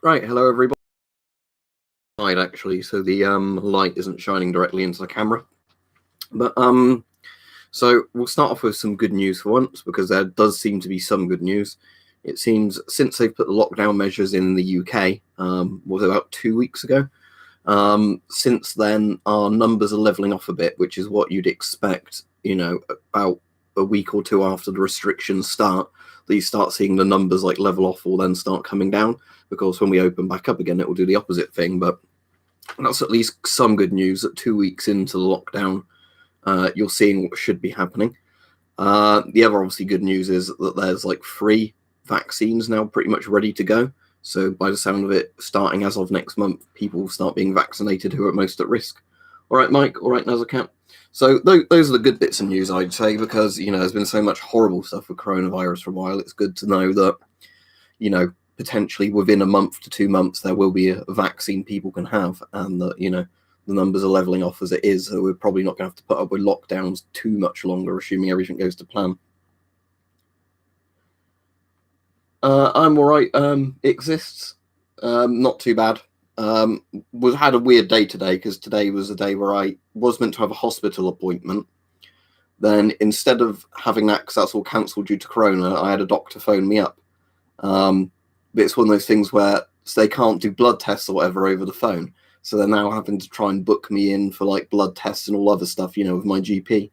Right, hello everybody. Actually, so the light isn't shining directly into the camera. But so we'll start off with some good news for once, because there does seem to be some good news. It seems since they've put the lockdown measures in the UK, was about 2 weeks ago. Since then, our numbers are leveling off a bit, which is what you'd expect, about a week or two after the restrictions start, that you start seeing the numbers like level off or then start coming down, because when we open back up again, it will do the opposite thing. But that's at least some good news that 2 weeks into the lockdown, you're seeing what should be happening. The other obviously good news is that there's like 3 vaccines now pretty much ready to go. So by the sound of it, starting as of next month, people will start being vaccinated who are most at risk. All right, Mike. All right, Nazakat. So those are the good bits of news, I'd say, because, there's been so much horrible stuff with coronavirus for a while. It's good to know that, potentially within a month to 2 months, there will be a vaccine people can have, and that, the numbers are leveling off as it is. So we're probably not going to have to put up with lockdowns too much longer, assuming everything goes to plan. I'm all right. Exists. Not too bad. Had a weird day today, because today was a day where I was meant to have a hospital appointment. Then instead of having that, because that's all cancelled due to corona, I had a doctor phone me up. But it's one of those things where they can't do blood tests or whatever over the phone. So they're now having to try and book me in for like blood tests and all other stuff, with my GP.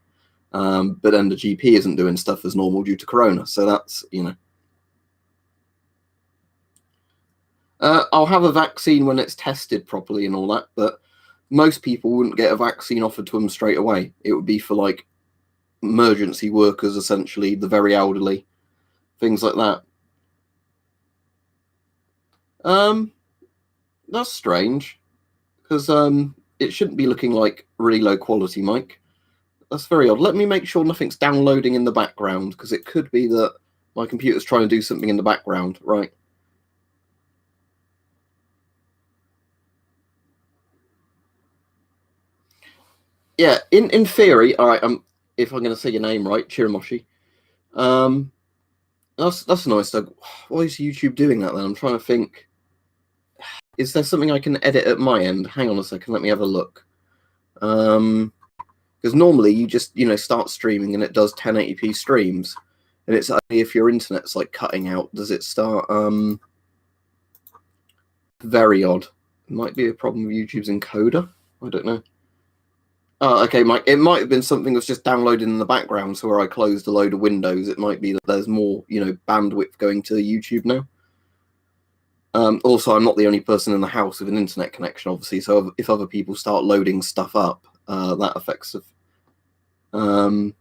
But then the GP isn't doing stuff as normal due to corona. So that's, I'll have a vaccine when it's tested properly and all that, but most people wouldn't get a vaccine offered to them straight away. It would be for like emergency workers, essentially, the very elderly, things like that. That's strange, because it shouldn't be looking like really low quality, Mike. That's very odd. Let me make sure nothing's downloading in the background, because it could be that my computer's trying to do something in the background. Right. Yeah, in theory, all right. If I'm going to say your name right, Chiramoshi. That's nice. Though. Why is YouTube doing that then? I'm trying to think. Is there something I can edit at my end? Hang on a second. Let me have a look. Because normally you just start streaming and it does 1080p streams, and it's only if your internet's like cutting out does it start. Very odd. It might be a problem with YouTube's encoder. I don't know. Oh, okay, Mike. It might have been something that's just downloaded in the background. So where I closed a load of windows, it might be that there's more, bandwidth going to YouTube now. Also, I'm not the only person in the house with an internet connection, obviously. So if other people start loading stuff up, that affects everything.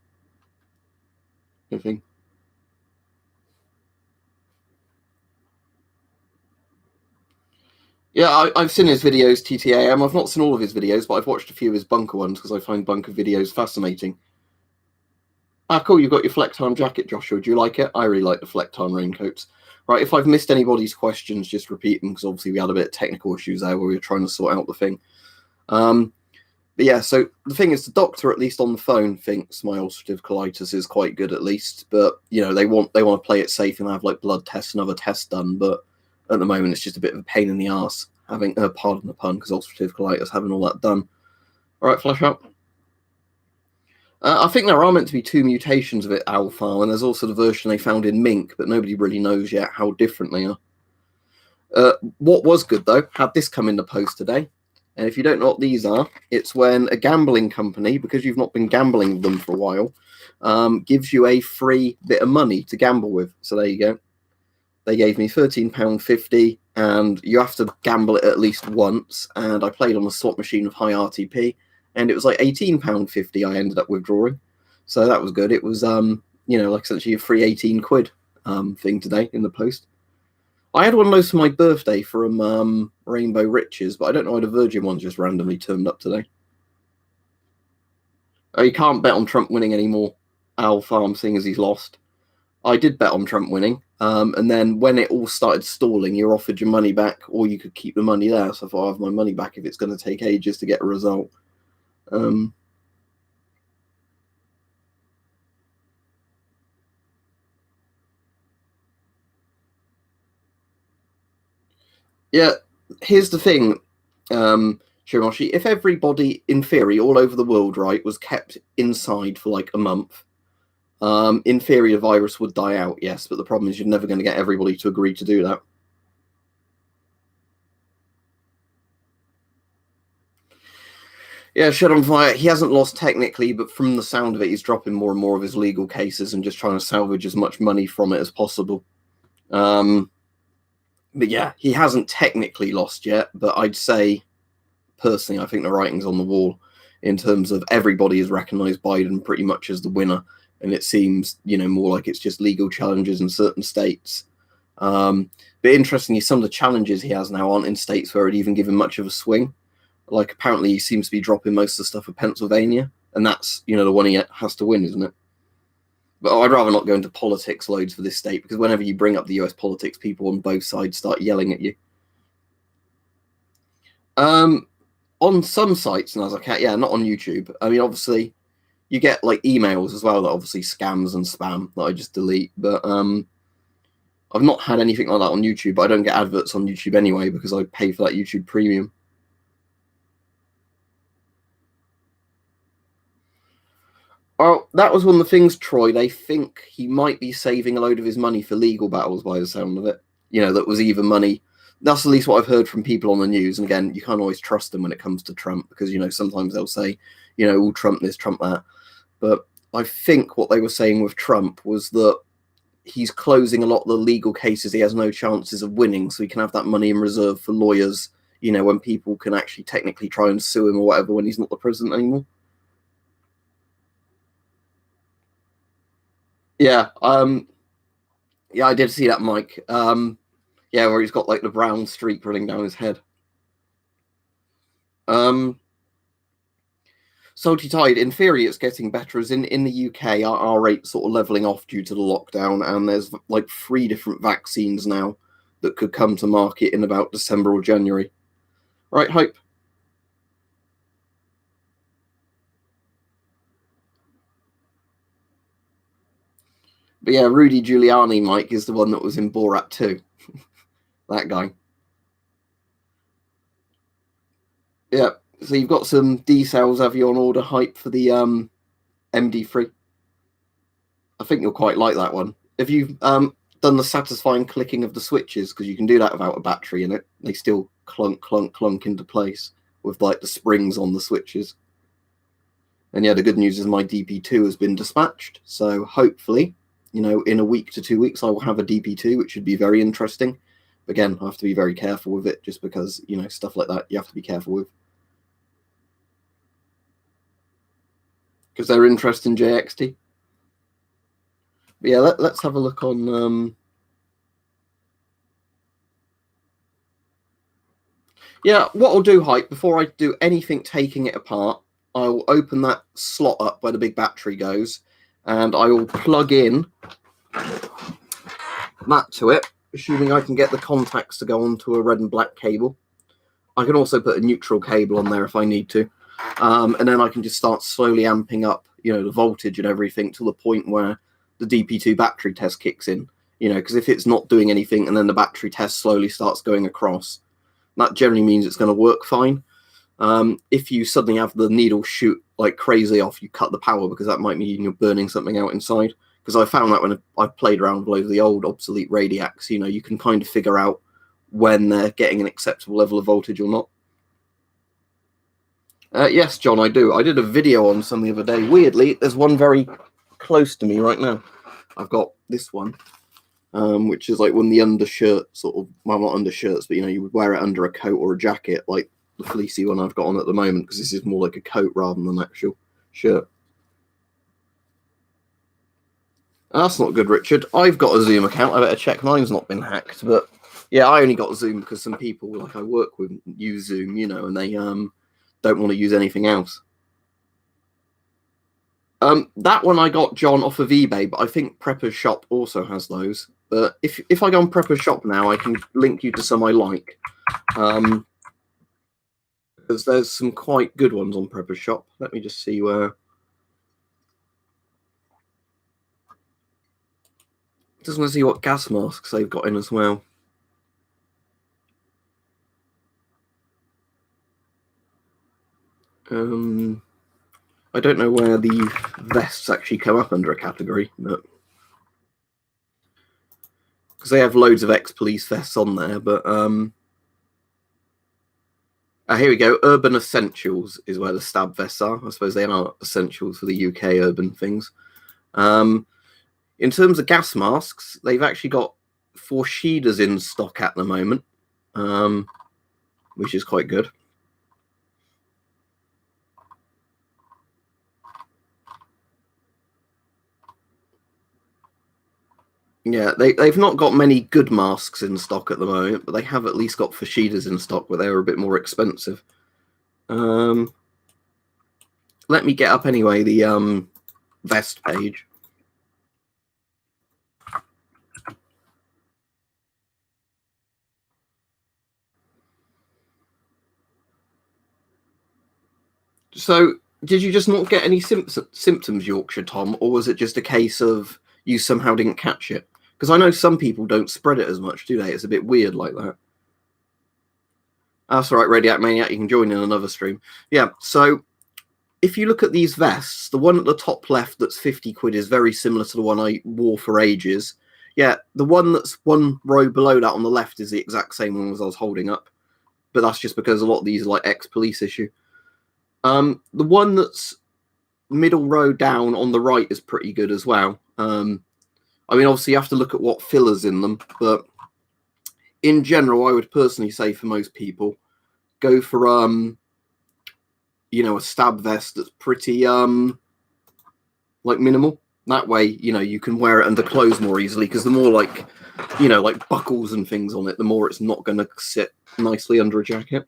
Yeah, I've seen his videos, TTAM. I've not seen all of his videos, but I've watched a few of his bunker ones because I find bunker videos fascinating. Ah, cool, you've got your Flectarn jacket, Joshua. Do you like it? I really like the Flectarn raincoats. Right, if I've missed anybody's questions, just repeat them, because obviously we had a bit of technical issues there where we were trying to sort out the thing. But yeah, so the thing is, the doctor, at least on the phone, thinks my ulcerative colitis is quite good, at least. But, they want to play it safe and have, like, blood tests and other tests done. But at the moment, it's just a bit of a pain in the arse having, pardon the pun, because ulcerative colitis, having all that done. All right, flash up. I think there are meant to be 2 mutations of it, alpha, and there's also the version they found in mink, but nobody really knows yet how different they are. What was good, though, had this come in the post today. And if you don't know what these are, it's when a gambling company, because you've not been gambling with them for a while, gives you a free bit of money to gamble with. So there you go. They gave me £13.50, and you have to gamble it at least once. And I played on a slot machine with high RTP, and it was like £18.50 I ended up withdrawing. So that was good. It was, like essentially a free 18 quid thing today in the post. I had one of those for my birthday from Rainbow Riches, but I don't know why the Virgin one's just randomly turned up today. Oh, you can't bet on Trump winning anymore, Al Farm, seeing as he's lost. I did bet on Trump winning, and then when it all started stalling, you're offered your money back, or you could keep the money there. So I thought I'll have my money back if it's going to take ages to get a result. Yeah, here's the thing, Shiramoshi. If everybody, in theory, all over the world, right, was kept inside for like a month, in theory, the virus would die out, yes, but the problem is you're never going to get everybody to agree to do that. Yeah, Shed on Fire, he hasn't lost technically, but from the sound of it, he's dropping more and more of his legal cases and just trying to salvage as much money from it as possible. But yeah, he hasn't technically lost yet, but I'd say, personally, I think the writing's on the wall in terms of everybody has recognised Biden pretty much as the winner, and it seems, more like it's just legal challenges in certain states. But interestingly, some of the challenges he has now aren't in states where it'd even give him much of a swing. Like, apparently he seems to be dropping most of the stuff for Pennsylvania, and that's, the one he has to win, isn't it? But I'd rather not go into politics loads for this state, because whenever you bring up the US politics, people on both sides start yelling at you. On some sites, yeah, not on YouTube. I mean, obviously, you get like emails as well that obviously scams and spam that I just delete. But I've not had anything like that on YouTube. But I don't get adverts on YouTube anyway because I pay for that YouTube Premium. Well, that was one of the things, Troy. They think he might be saving a load of his money for legal battles by the sound of it. That was even money. That's at least what I've heard from people on the news. And again, you can't always trust them when it comes to Trump because, sometimes they'll say, oh, Trump this, Trump that. But I think what they were saying with Trump was that he's closing a lot of the legal cases he has no chances of winning, so he can have that money in reserve for lawyers, when people can actually technically try and sue him or whatever when he's not the president anymore. Yeah, yeah, I did see that, Mike. Yeah, where he's got like the brown streak running down his head. Salty Tide, in theory, it's getting better. As in the UK, our rate's sort of leveling off due to the lockdown, and there's like 3 different vaccines now that could come to market in about December or January. Right, Hope? But yeah, Rudy Giuliani, Mike, is the one that was in Borat 2. That guy. Yeah, so you've got some D-cells, have you, on order, Hype, for the MD3? I think you'll quite like that one. Have you done the satisfying clicking of the switches? Because you can do that without a battery in it. They still clunk, clunk, clunk into place with like the springs on the switches. And yeah, the good news is my DP2 has been dispatched. So hopefully, in a week to 2 weeks, I will have a DP2, which should be very interesting. But again, I have to be very careful with it just because, stuff like that you have to be careful with. Because they're interested in JXT. But yeah, let's have a look on... Yeah, what I'll do, Hype, before I do anything taking it apart, I will open that slot up where the big battery goes, and I will plug in that to it, assuming I can get the contacts to go onto a red and black cable. I can also put a neutral cable on there if I need to. And then I can just start slowly amping up, the voltage and everything to the point where the DP2 battery test kicks in. Because if it's not doing anything and then the battery test slowly starts going across, that generally means it's going to work fine. If you suddenly have the needle shoot like crazy off, you cut the power because that might mean you're burning something out inside. Because I found that when I've played around with the old obsolete Radiacs, you can kind of figure out when they're getting an acceptable level of voltage or not. Yes, John, I do. I did a video on some the other day. Weirdly, there's one very close to me right now. I've got this one, which is like one of the undershirt sort of, well, not undershirts, but you would wear it under a coat or a jacket, like the fleecy one I've got on at the moment, because this is more like a coat rather than an actual shirt. That's not good, Richard. I've got a Zoom account. I better check mine's not been hacked. But yeah, I only got Zoom because some people like I work with use Zoom, and they don't want to use anything else. That one I got, John, off of eBay, but I think Prepper's Shop also has those. But if I go on Prepper's Shop now, I can link you to some I like. Because there's some quite good ones on Prepper's Shop. Let me just see where. Just want to see what gas masks they've got in as well. I don't know where the vests actually come up under a category, but because they have loads of ex-police vests on there, but here we go. Urban essentials is where the stab vests are. I suppose they are essentials for the UK urban things. In terms of gas masks, they've actually got 4 Sheeders in stock at the moment, which is quite good. Yeah, they've not got many good masks in stock at the moment, but they have at least got Fashidas in stock, but they're a bit more expensive. Let me get up anyway the vest page. So, did you just not get any symptoms, Yorkshire Tom, or was it just a case of you somehow didn't catch it? Because I know some people don't spread it as much, do they? It's a bit weird like that. That's all right, Radiac Maniac, you can join in another stream. Yeah, so if you look at these vests, the one at the top left that's 50 quid is very similar to the one I wore for ages. Yeah, the one that's one row below that on the left is the exact same one as I was holding up. But that's just because a lot of these are like ex-police issue. The one that's middle row down on the right is pretty good as well. I mean, obviously you have to look at what fillers in them, but in general, I would personally say for most people, go for a stab vest that's pretty like minimal. That way, you can wear it under clothes more easily, because the more like buckles and things on it, the more it's not going to sit nicely under a jacket.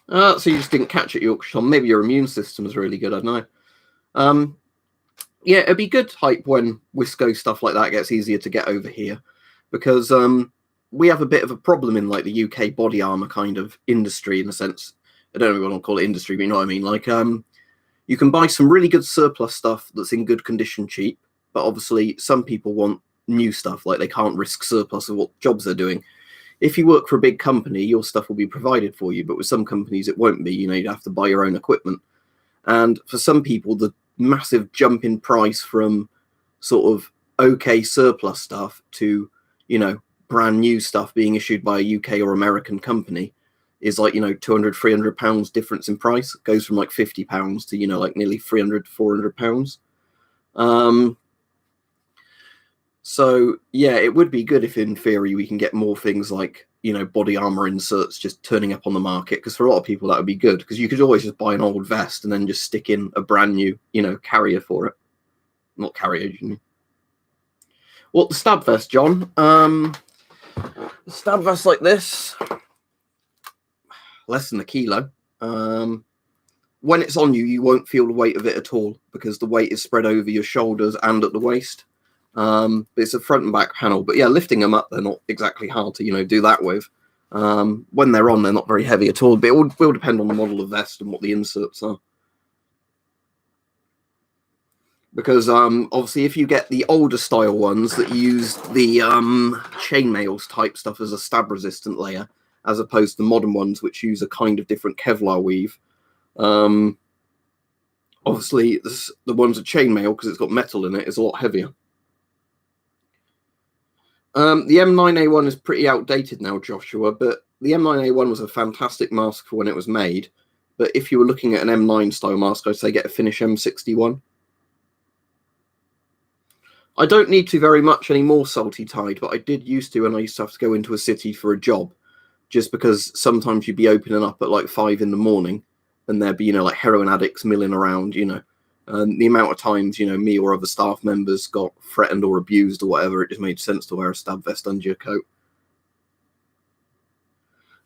So you just didn't catch it, Yorkshire. Maybe your immune system is really good, I don't know. Yeah, it'd be good hype when Wisco stuff like that gets easier to get over here, because we have a bit of a problem in like the UK body armor kind of industry, in a sense. I don't know what I want to call it industry, but you know what I mean. Like, you can buy some really good surplus stuff that's in good condition cheap, but obviously some people want new stuff, like they can't risk surplus of what jobs they're doing. If you work for a big company, your stuff will be provided for you, but with some companies it won't be. You'd have to buy your own equipment. And for some people, the massive jump in price from sort of okay surplus stuff to, brand new stuff being issued by a UK or American company is like, £200-300 difference in price. It goes from like £50 to, like nearly £300-400. So yeah, it would be good if in theory we can get more things like, body armor inserts just turning up on the market, because for a lot of people that would be good, because you could always just buy an old vest and then just stick in a brand new, carrier for it. Not carrier, you mean. Well, the stab vest, John. The stab vest like this, less than a kilo. When it's on you, you won't feel the weight of it at all, because the weight is spread over your shoulders and at the waist. It's a front and back panel, but yeah, lifting them up, they're not exactly hard to do that with. When they're on, they're not very heavy at all, but it will depend on the model of vest and what the inserts are. Because obviously if you get the older style ones that use the chainmails type stuff as a stab resistant layer, as opposed to the modern ones which use a kind of different Kevlar weave, obviously the ones with chainmail, because it's got metal in it, is a lot heavier. The M9A1 is pretty outdated now, Joshua, but the M9A1 was a fantastic mask for when it was made. But if you were looking at an M9 style mask, I'd say get a Finish M61. I don't need to very much anymore, Salty Tide, but I did used to, and I used to have to go into a city for a job, just because sometimes you'd be opening up at like 5 in the morning and there'd be, like heroin addicts milling around, And the amount of times, me or other staff members got threatened or abused or whatever, it just made sense to wear a stab vest under your coat.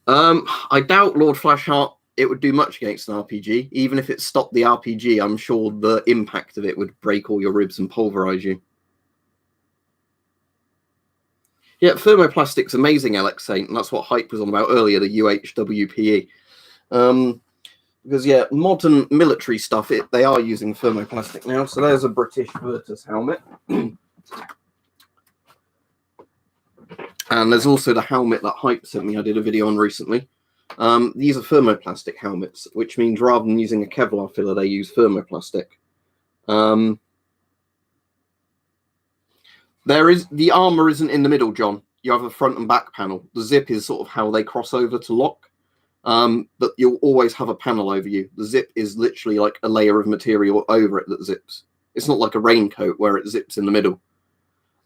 I doubt Lord Flashheart it would do much against an RPG. Even if it stopped the RPG, I'm sure the impact of it would break all your ribs and pulverize you. Yeah, thermoplastic's amazing, Alex Saint, and that's what Hype was on about earlier, the UHWPE. Because, yeah, modern military stuff, they are using thermoplastic now. So there's a British Virtus helmet. And there's also the helmet that Hype sent me. I did a video on recently. These are thermoplastic helmets, which means rather than using a Kevlar filler, they use thermoplastic. The armor isn't in the middle, John. You have a front and back panel. The zip is sort of how they cross over to lock. But you'll always have a panel over you. The zip is literally like a layer of material over it that zips. It's not like a raincoat where it zips in the middle.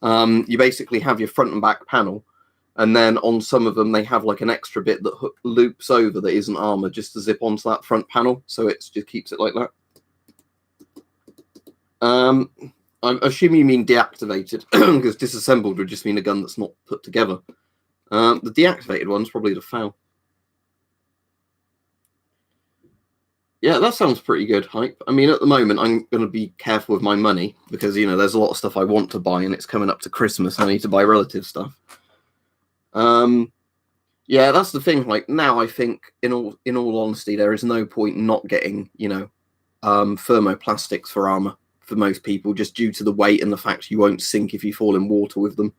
You basically have your front and back panel, and then on some of them they have like an extra bit that loops over that isn't armor just to zip onto that front panel, so it just keeps it like that. I assume you mean deactivated, because disassembled would just mean a gun that's not put together. The deactivated one's probably the FAL. Yeah, that sounds pretty good, Hype. I mean, at the moment, I'm going to be careful with my money because, you know, there's a lot of stuff I want to buy and it's coming up to Christmas. I need to buy relative stuff. Yeah, that's the thing. Like, now I think, in all honesty, there is no point not getting, you know, thermoplastics for armor for most people, just due to the weight and the fact you won't sink if you fall in water with them.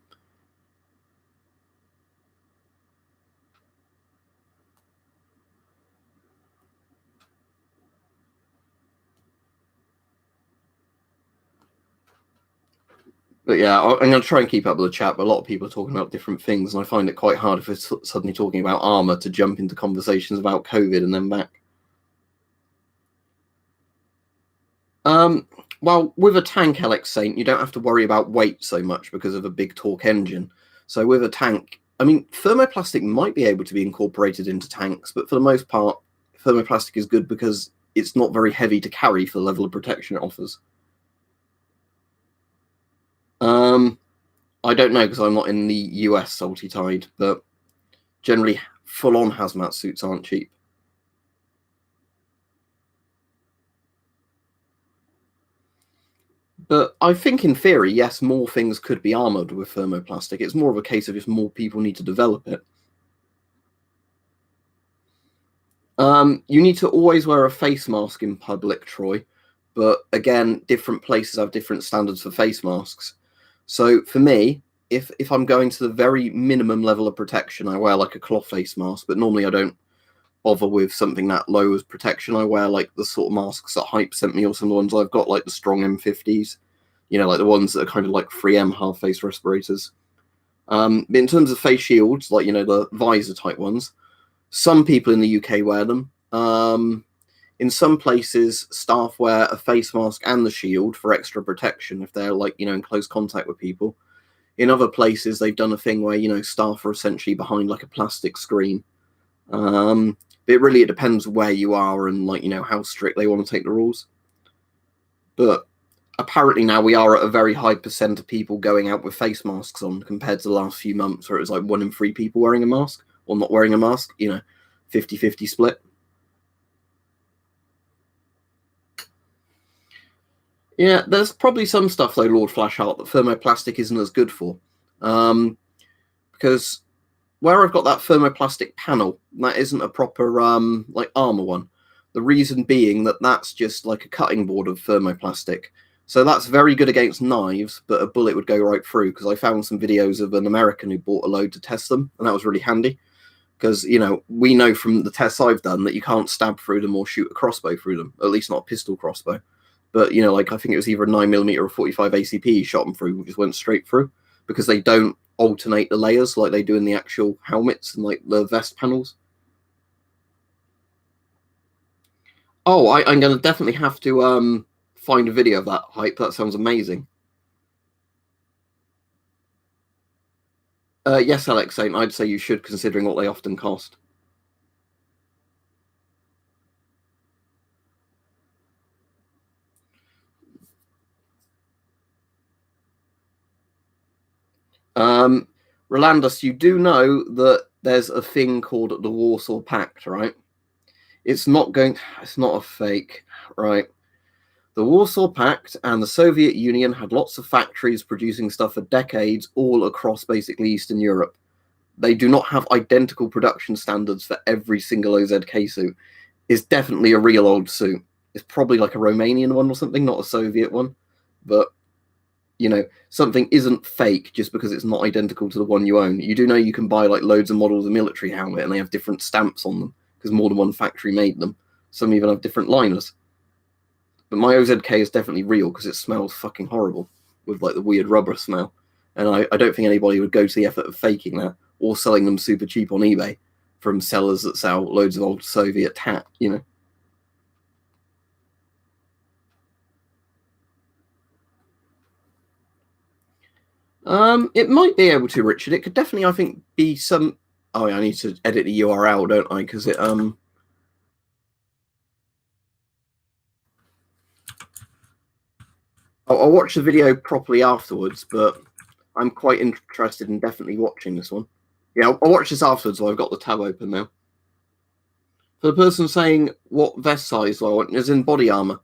But yeah, I'm going to try and keep up with the chat, but a lot of people are talking about different things, and I find it quite hard if it's suddenly talking about armor to jump into conversations about COVID and then back. Well, with a tank, Alex Saint, you don't have to worry about weight so much because of a big torque engine. So with a tank, I mean, thermoplastic might be able to be incorporated into tanks, but for the most part, thermoplastic is good because it's not very heavy to carry for the level of protection it offers. I don't know because I'm not in the US Salty Tide, but generally full-on hazmat suits aren't cheap. But I think in theory, yes, more things could be armored with thermoplastic. It's more of a case of if more people need to develop it. You need to always wear a face mask in public, Troy. But again, different places have different standards for face masks. So for me, if I'm going to the very minimum level of protection, I wear like a cloth face mask. But normally I don't bother with something that low as protection. I wear like the sort of masks that Hype sent me, or some of the ones I've got, like the strong M50s. You know, like the ones that are kind of like 3M half face respirators. But in terms of face shields, like, you know, the visor type ones, some people in the UK wear them. In some places, staff wear a face mask and the shield for extra protection if they're, like, you know, in close contact with people. In other places, they've done a thing where, you know, staff are essentially behind like a plastic screen. It really depends where you are and, like, you know, how strict they want to take the rules. But apparently now we are at a very high percent of people going out with face masks on compared to the last few months where it was like 1 in 3 people wearing a mask or not wearing a mask, you know, 50-50 split. Yeah, there's probably some stuff, though, Lord Flashheart, that thermoplastic isn't as good for. Because where I've got that thermoplastic panel, that isn't a proper, like, armor one. The reason being that that's just like a cutting board of thermoplastic. So that's very good against knives, but a bullet would go right through, because I found some videos of an American who bought a load to test them, and that was really handy. Because, you know, we know from the tests I've done that you can't stab through them or shoot a crossbow through them, at least not a pistol crossbow. But, you know, like, I think it was either a 9mm or 45 ACP shot them through, just went straight through, because they don't alternate the layers like they do in the actual helmets and, like, the vest panels. Oh, I'm going to definitely have to find a video of that, Hype. That sounds amazing. Yes, Alex, I'd say you should, considering what they often cost. Rolandus, you do know that there's a thing called the Warsaw Pact, right? It's not a fake, right? The Warsaw Pact and the Soviet Union had lots of factories producing stuff for decades all across basically Eastern Europe. They do not have identical production standards for every single OZK suit. It's definitely a real old suit. It's probably like a Romanian one or something, not a Soviet one. But you know, something isn't fake just because it's not identical to the one you own. You do know you can buy like loads of models of military helmet and they have different stamps on them because more than one factory made them. Some even have different liners. But my OZK is definitely real because it smells fucking horrible with like the weird rubber smell. And I don't think anybody would go to the effort of faking that or selling them super cheap on eBay from sellers that sell loads of old Soviet tat, you know. It might be able to, Richard. It could definitely, I think, be some. Oh, yeah, I need to edit the URL, don't I? Because it I'll watch the video properly afterwards, but I'm quite interested in definitely watching this one. Yeah, I'll watch this afterwards. So I've got the tab open now. For the person saying what vest size do I want, as in body armor,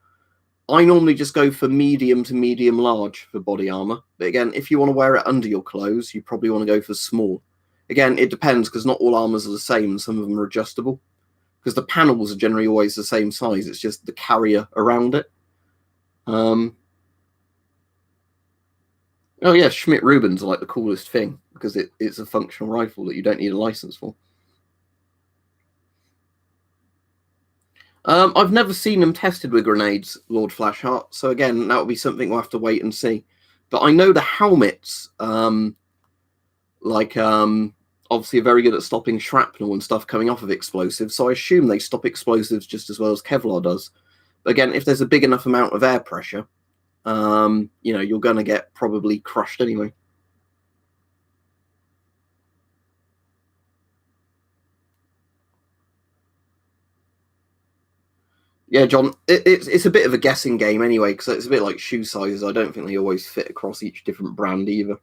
I normally just go for medium to medium large for body armor. But again, if you want to wear it under your clothes, you probably want to go for small. Again, it depends because not all armors are the same. Some of them are adjustable because the panels are generally always the same size. It's just the carrier around it. Oh yeah, Schmidt Rubens are like the coolest thing because it's a functional rifle that you don't need a license for. I've never seen them tested with grenades, Lord Flashheart. So again, that will be something we'll have to wait and see. But I know the helmets, obviously are very good at stopping shrapnel and stuff coming off of explosives. So I assume they stop explosives just as well as Kevlar does. But again, if there's a big enough amount of air pressure, you're going to get probably crushed anyway. Yeah, John, it's a bit of a guessing game anyway, because it's a bit like shoe sizes. I don't think they always fit across each different brand either.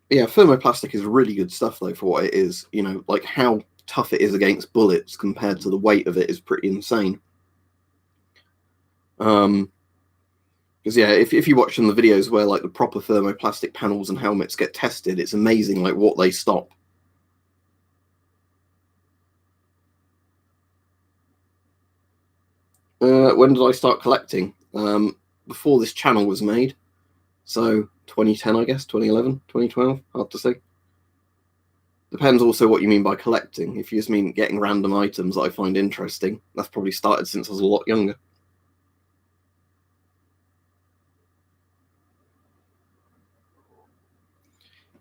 Yeah, thermoplastic is really good stuff, though, for what it is. You know, like how tough it is against bullets compared to the weight of it is pretty insane. Because yeah, if you watch some of the videos where like the proper thermoplastic panels and helmets get tested, it's amazing like what they stop. When did I start collecting? Before this channel was made. So 2010, I guess, 2011, 2012, hard to say. Depends also what you mean by collecting. If you just mean getting random items that I find interesting, that's probably started since I was a lot younger.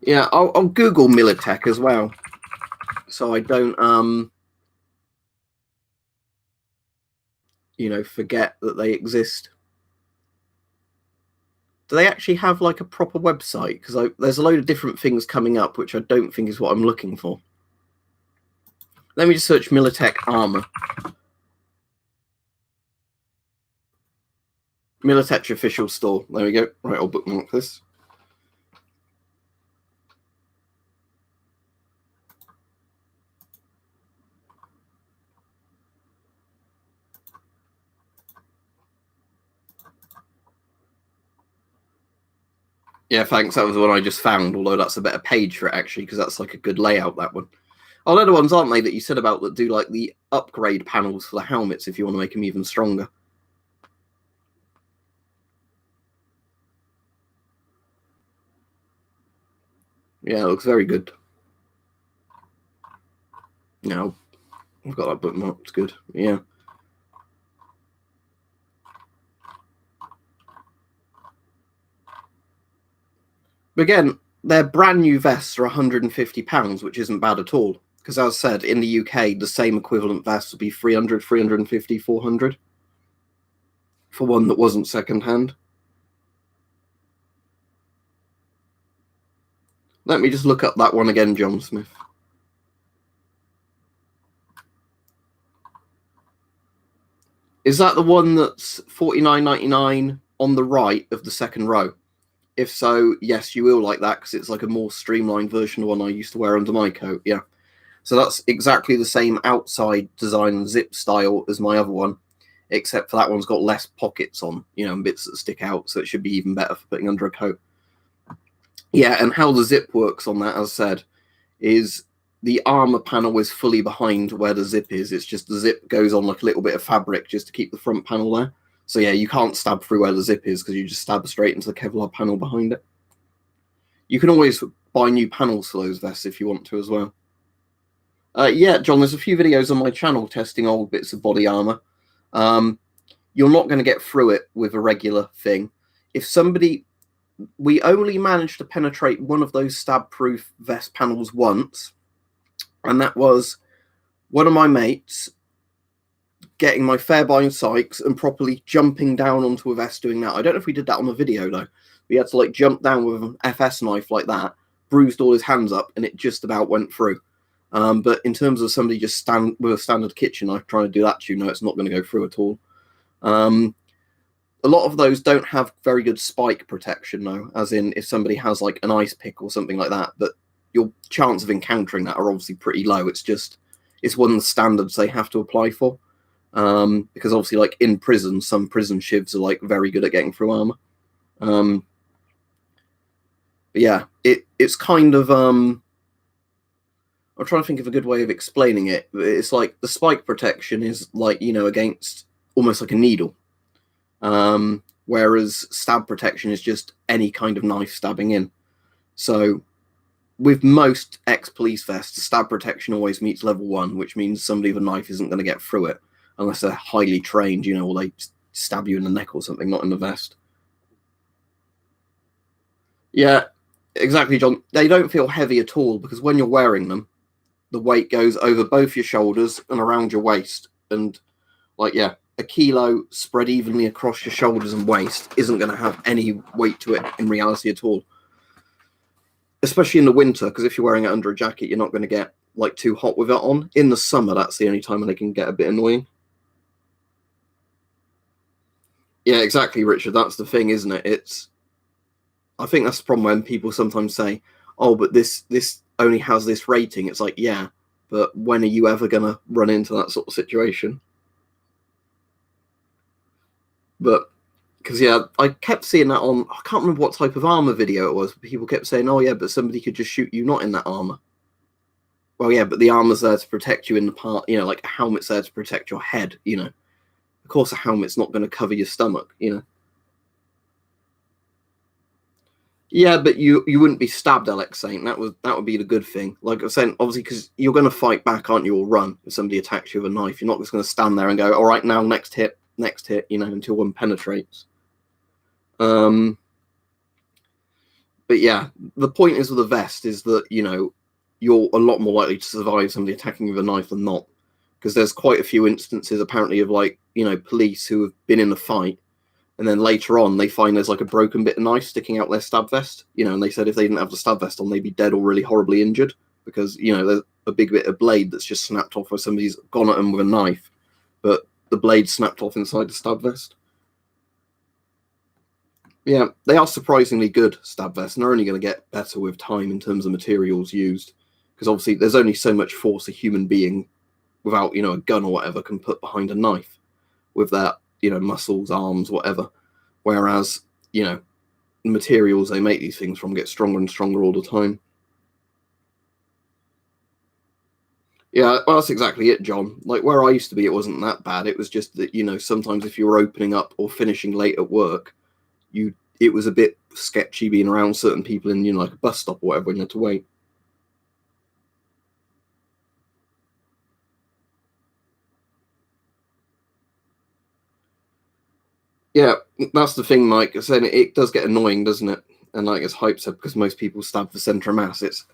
Yeah, I'll Google Militech as well, so I don't forget that they exist. Do they actually have like a proper website? Because there's a load of different things coming up, which I don't think is what I'm looking for. Let me just search Militech armor. Militech official store. There we go. Right, I'll bookmark this. Yeah, thanks. That was the one I just found, although that's a better page for it, actually, because that's like a good layout, that one. Oh, they're the ones, aren't they, that you said about that do like the upgrade panels for the helmets if you want to make them even stronger. Yeah, it looks very good. Now, I've got that bookmark. It's good. Yeah. But again, their brand new vests are £150, which isn't bad at all. Because as I said, in the UK, the same equivalent vest would be 300, 350, 400 for one that wasn't secondhand. Let me just look up that one again, John Smith. Is that the one that's $49.99 on the right of the second row? If so, yes, you will like that because it's like a more streamlined version of one I used to wear under my coat. Yeah. So that's exactly the same outside design and zip style as my other one, except for that one's got less pockets on, and bits that stick out. So it should be even better for putting under a coat. Yeah, and how the zip works on that, as I said, is the armor panel is fully behind where the zip is. It's just the zip goes on like a little bit of fabric just to keep the front panel there. So yeah, you can't stab through where the zip is because you just stab straight into the Kevlar panel behind it. You can always buy new panels for those vests if you want to as well. Yeah, John, there's a few videos on my channel testing old bits of body armor. You're not going to get through it with a regular thing. We only managed to penetrate one of those stab-proof vest panels once, and that was one of my mates getting my Fairbairn Sykes and properly jumping down onto a vest doing that. I don't know if we did that on the video, though. We had to like jump down with an FS knife like that, bruised all his hands up, and it just about went through. But in terms of somebody just stand with a standard kitchen knife trying to do that, you know, it's not going to go through at all. A lot of those don't have very good spike protection, though, as in if somebody has like an ice pick or something like that, but your chance of encountering that are obviously pretty low. It's one of the standards they have to apply for. Because obviously, like in prison, some prison shivs are like very good at getting through armor. But yeah, it's kind of I'm trying to think of a good way of explaining it. It's like the spike protection is like, you know, against almost like a needle. Whereas stab protection is just any kind of knife stabbing in. So with most ex-police vests, stab protection always meets level 1, which means somebody with a knife isn't going to get through it unless they're highly trained, you know, or they stab you in the neck or something, not in the vest. Yeah, exactly, John. They don't feel heavy at all because when you're wearing them, the weight goes over both your shoulders and around your waist. And like, yeah, a kilo spread evenly across your shoulders and waist isn't going to have any weight to it in reality at all. Especially in the winter, because if you're wearing it under a jacket, you're not going to get like too hot with it on. In the summer, that's the only time when they can get a bit annoying. Yeah, exactly, Richard. That's the thing, isn't it? I think that's the problem when people sometimes say, "Oh, but this only has this rating." It's like, yeah, but when are you ever going to run into that sort of situation? But because yeah, I kept seeing that on, I can't remember what type of armor video it was, but people kept saying, "Oh yeah, but somebody could just shoot you not in that armor." Well, yeah, but the armor's there to protect you in the part, you know, like a helmet's there to protect your head, you know. Of course, a helmet's not going to cover your stomach, you know. Yeah, but you wouldn't be stabbed, Alex saying that would be the good thing. Like I was saying, obviously, because you're going to fight back, aren't you, or run if somebody attacks you with a knife. You're not just going to stand there and go, "All right, now next hit," you know, until one penetrates. But yeah, the point is with a vest is that, you know, you're a lot more likely to survive somebody attacking you with a knife than not, because there's quite a few instances apparently of like, you know, police who have been in a fight and then later on they find there's like a broken bit of knife sticking out their stab vest, you know, and they said if they didn't have the stab vest on, they'd be dead or really horribly injured because, you know, there's a big bit of blade that's just snapped off where somebody's gone at them with a knife, but the blade snapped off inside the stab vest. Yeah, they are surprisingly good stab vests, and they're only going to get better with time in terms of materials used, because obviously there's only so much force a human being without, you know, a gun or whatever can put behind a knife with their, you know, muscles, arms, whatever. Whereas, you know, the materials they make these things from get stronger and stronger all the time. Yeah, well, that's exactly it, John. Like where I used to be, it wasn't that bad. It was just that, you know, sometimes if you were opening up or finishing late at work, it was a bit sketchy being around certain people in, you know, like a bus stop or whatever when you had to wait. Yeah, that's the thing, Mike. I said it does get annoying, doesn't it? And like as Hype said, because most people stab for centre of mass, it's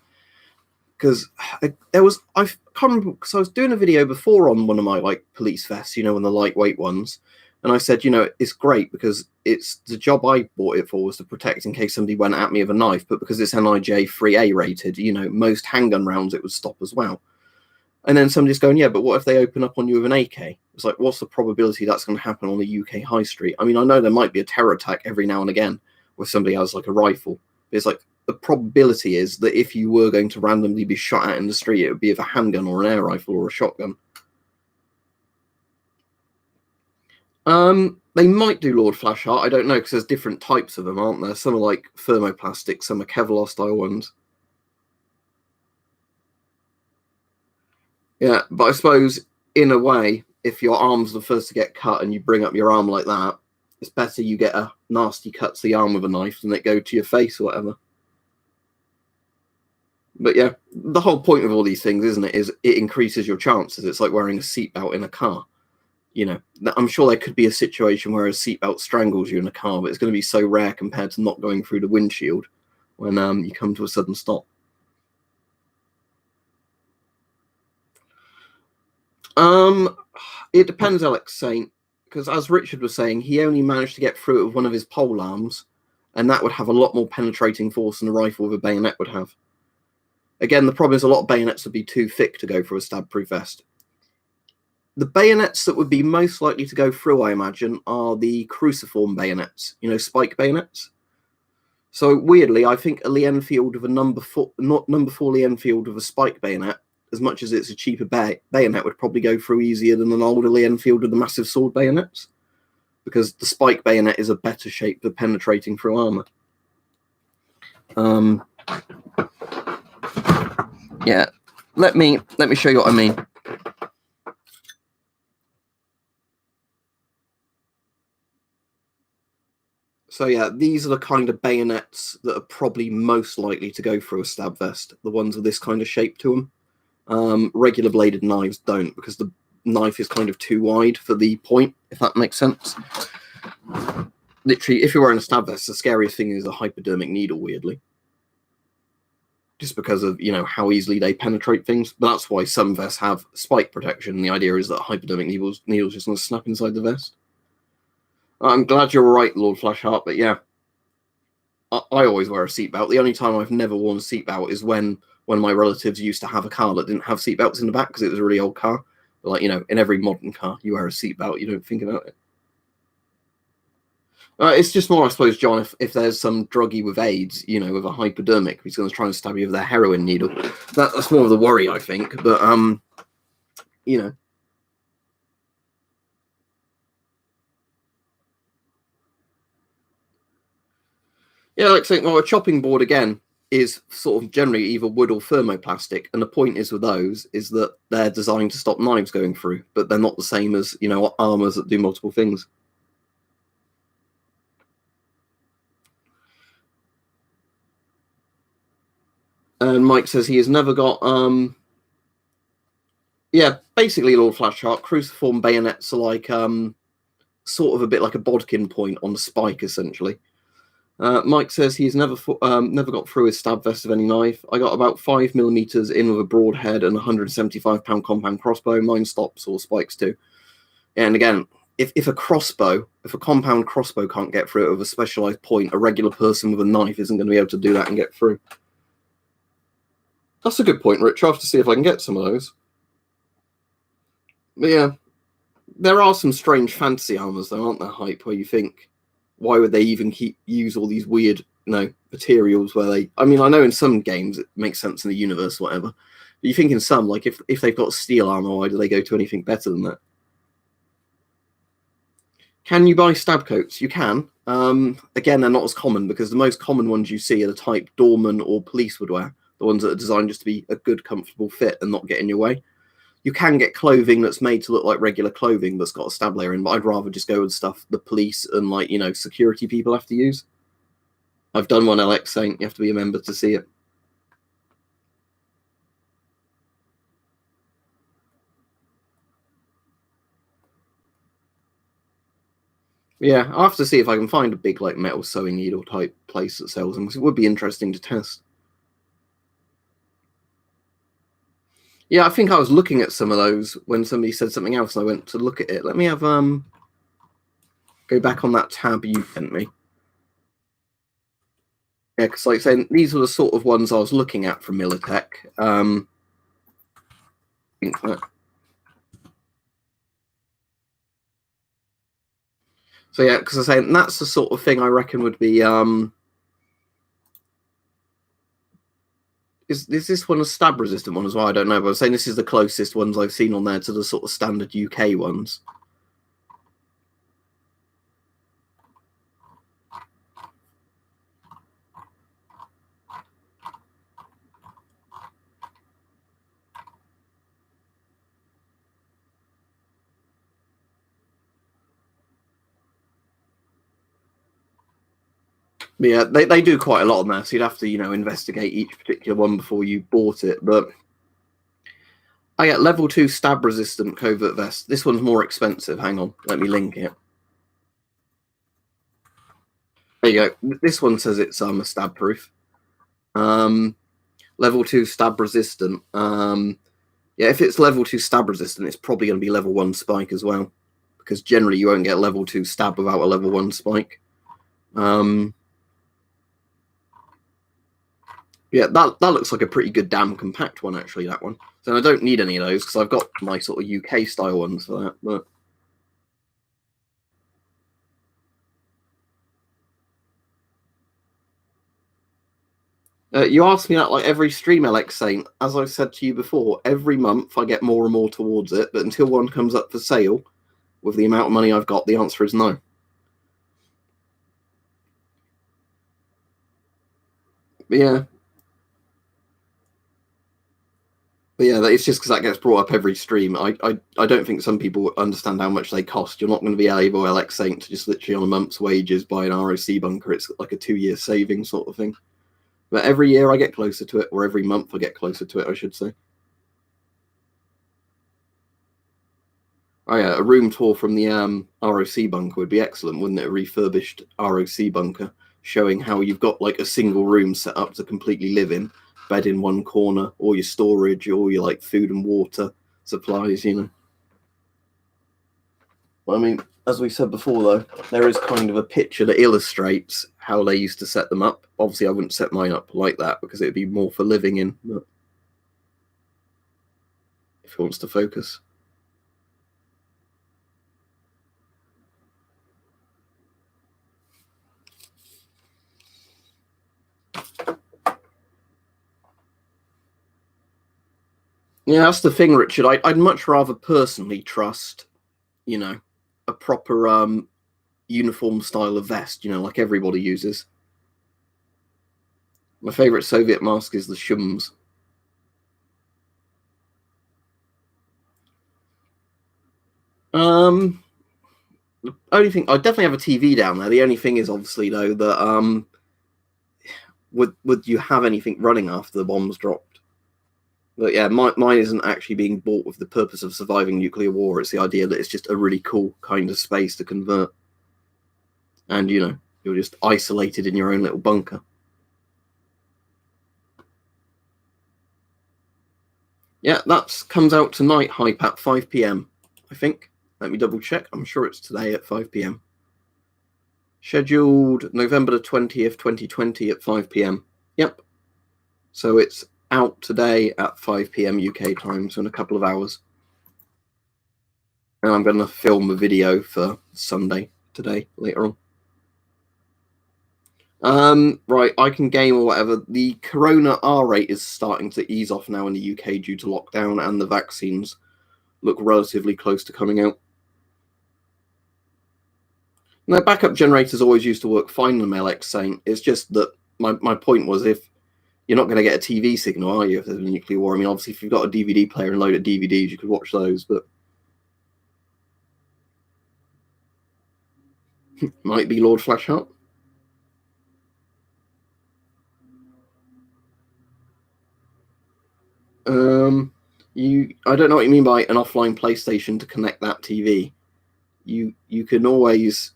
because I can't remember, because I was doing a video before on one of my like police vests, you know, on the lightweight ones, and I said, you know, it's great because it's the job I bought it for was to protect in case somebody went at me with a knife, but because it's NIJ 3A rated, you know, most handgun rounds it would stop as well. And then somebody's going, yeah, but what if they open up on you with an AK? It's like, what's the probability that's going to happen on the UK high street? I mean, I know there might be a terror attack every now and again where somebody has like a rifle. But it's like the probability is that if you were going to randomly be shot at in the street, it would be with a handgun or an air rifle or a shotgun. They might do Lord Flashheart. I don't know, because there's different types of them, aren't there? Some are like thermoplastic, some are Kevlar style ones. Yeah, but I suppose in a way, if your arm's the first to get cut and you bring up your arm like that, it's better you get a nasty cut to the arm with a knife than it go to your face or whatever. But yeah, the whole point of all these things, isn't it, is it increases your chances. It's like wearing a seatbelt in a car. You know, I'm sure there could be a situation where a seatbelt strangles you in a car, but it's going to be so rare compared to not going through the windshield when you come to a sudden stop. It depends, Alex Saint, because as Richard was saying, he only managed to get through it with one of his pole arms, and that would have a lot more penetrating force than a rifle with a bayonet would have. Again, the problem is a lot of bayonets would be too thick to go through a stab-proof vest. The bayonets that would be most likely to go through, I imagine, are the cruciform bayonets, spike bayonets. So weirdly, I think a Lee Enfield with a number 4 Lee Enfield with a spike bayonet, as much as it's a cheaper bayonet, would probably go through easier than an older Lee Enfield with the massive sword bayonets, because the spike bayonet is a better shape for penetrating through armor. Yeah, let me show you what I mean. So yeah, these are the kind of bayonets that are probably most likely to go through a stab vest, the ones with this kind of shape to them. Regular bladed knives don't, because the knife is kind of too wide for the point, if that makes sense. Literally, if you're wearing a stab vest, the scariest thing is a hypodermic needle, weirdly. Just because of, how easily they penetrate things. But that's why some vests have spike protection. The idea is that hypodermic needles just going to snap inside the vest. I'm glad you're right, Lord Flashheart, but yeah, I always wear a seatbelt. The only time I've never worn a seatbelt is when my relatives used to have a car that didn't have seatbelts in the back because it was a really old car. But like, in every modern car, you wear a seatbelt, you don't think about it. It's just more, I suppose, John, if there's some druggie with AIDS, with a hypodermic, who's going to try and stab you with a heroin needle. That's more of the worry, I think. But, Yeah, like saying, well, a chopping board, again, is sort of generally either wood or thermoplastic. And the point is with those is that they're designed to stop knives going through, but they're not the same as, armors that do multiple things. And Mike says he has never got, basically, Lord Flashheart, cruciform bayonets are like, sort of a bit like a bodkin point on the spike, essentially. Mike says he's never got through his stab vest of any knife. I got about 5mm in with a broad head and a 175-pound compound crossbow. Mine stops or spikes too. And again, if a compound crossbow can't get through it with a specialized point, a regular person with a knife isn't going to be able to do that and get through. That's a good point, Rich. I'll have to see if I can get some of those. But yeah, there are some strange fantasy armors, though, aren't there, Hype, where you think, why would they even use all these weird, materials where they... I mean, I know in some games it makes sense in the universe, whatever. But you think in some, like, if they've got steel armor, why do they go to anything better than that? Can you buy stab coats? You can. Again, they're not as common because the most common ones you see are the type doorman or police would wear, the ones that are designed just to be a good, comfortable fit and not get in your way. You can get clothing that's made to look like regular clothing that's got a stab layer in, but I'd rather just go with stuff the police and security people have to use. I've done one, Alex, saying you have to be a member to see it. Yeah, I'll have to see if I can find a big metal sewing needle type place that sells them, because it would be interesting to test. Yeah, I think I was looking at some of those when somebody said something else and I went to look at it. Let me have go back on that tab you sent me. Yeah, because like saying these are the sort of ones I was looking at from Militech. So yeah, because I'm saying that's the sort of thing I reckon would be is this one a stab resistant one as well? I don't know, but I'm saying this is the closest ones I've seen on there to the sort of standard UK ones. Yeah, they do quite a lot on there, so you'd have to, investigate each particular one before you bought it. But I get level 2 stab resistant covert vest. This one's more expensive. Hang on, let me link it. There you go. This one says it's a stab proof. Level 2 stab resistant. Yeah, if it's level 2 stab resistant, it's probably going to be level 1 spike as well, because generally you won't get level 2 stab without a level 1 spike. Yeah, that looks like a pretty good damn compact one, actually, that one. So I don't need any of those, because I've got my sort of UK style ones for that. But you ask me that like every stream, Alex Saint. As I've said to you before, every month I get more and more towards it, but until one comes up for sale with the amount of money I've got, the answer is no. But yeah. But yeah, it's just because that gets brought up every stream. I don't think some people understand how much they cost. You're not going to be able, Alex Saint, to just literally on a month's wages buy an ROC bunker. It's like a 2-year saving sort of thing. But every year I get closer to it, or every month I get closer to it, I should say. Oh yeah, a room tour from the ROC bunker would be excellent, wouldn't it? A refurbished ROC bunker showing how you've got like a single room set up to completely live in, bed in one corner, all your storage, all your like food and water supplies, Well, I mean, as we said before, though, there is kind of a picture that illustrates how they used to set them up. Obviously, I wouldn't set mine up like that because it'd be more for living in. But if he wants to focus. Yeah, that's the thing, Richard. I'd much rather personally trust, a proper uniform style of vest, like everybody uses. My favourite Soviet mask is the Shums. The only thing, I definitely have a TV down there. The only thing is, obviously, though, that would you have anything running after the bombs dropped? But yeah, mine isn't actually being bought with the purpose of surviving nuclear war. It's the idea that it's just a really cool kind of space to convert. And, you're just isolated in your own little bunker. Yeah, that comes out tonight, Hype, at 5 p.m, I think. Let me double check. I'm sure it's today at 5 p.m. Scheduled November the 20th, 2020 at 5 p.m. Yep. So it's out today at 5 p.m. UK time, so in a couple of hours. And I'm going to film a video for Sunday today, later on. Right, I can game or whatever. The corona R rate is starting to ease off now in the UK due to lockdown, and the vaccines look relatively close to coming out. Now, backup generators always used to work fine in MLX Saint. It's just that my point was, if you're not going to get a TV signal, are you, if there's a nuclear war? I mean, obviously, if you've got a DVD player and load of DVDs, you could watch those, but might be Lord Flashheart. I don't know what you mean by an offline PlayStation to connect that TV. You can always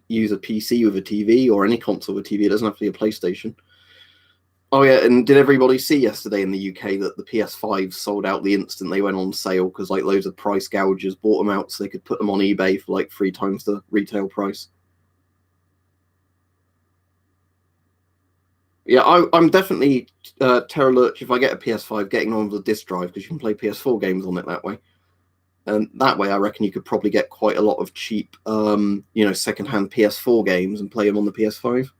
use a PC with a TV or any console with a TV. It doesn't have to be a PlayStation. Oh yeah, and did everybody see yesterday in the UK that the PS5 sold out the instant they went on sale because like loads of price gougers bought them out so they could put them on eBay for like 3 times the retail price? Yeah, I'm definitely Terror Lurch if I get a PS5 getting on with the disc drive because you can play PS4 games on it that way. And that way, I reckon you could probably get quite a lot of cheap, secondhand PS4 games and play them on the PS5.